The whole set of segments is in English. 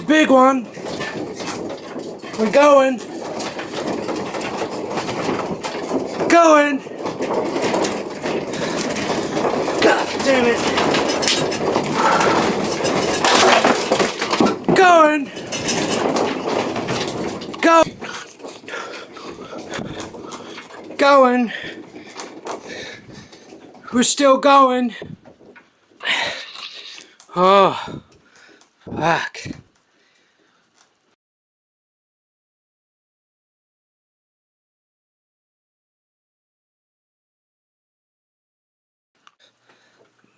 big one. We're going. Going. God damn it. Going. Go. Going. We're still going. Oh, fuck.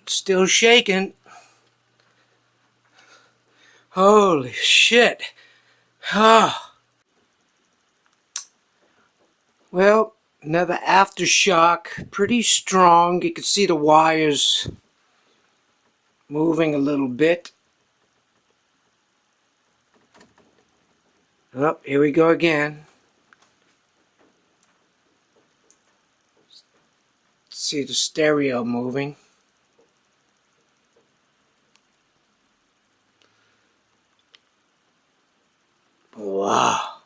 Still shaking. Holy shit. Oh. Well, another aftershock. Pretty strong. You can see the wires moving a little bit. Oh, here we go again. See the stereo moving. Wow.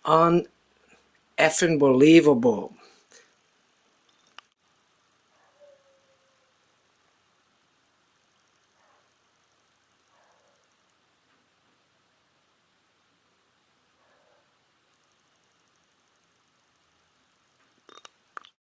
Un-effing believable.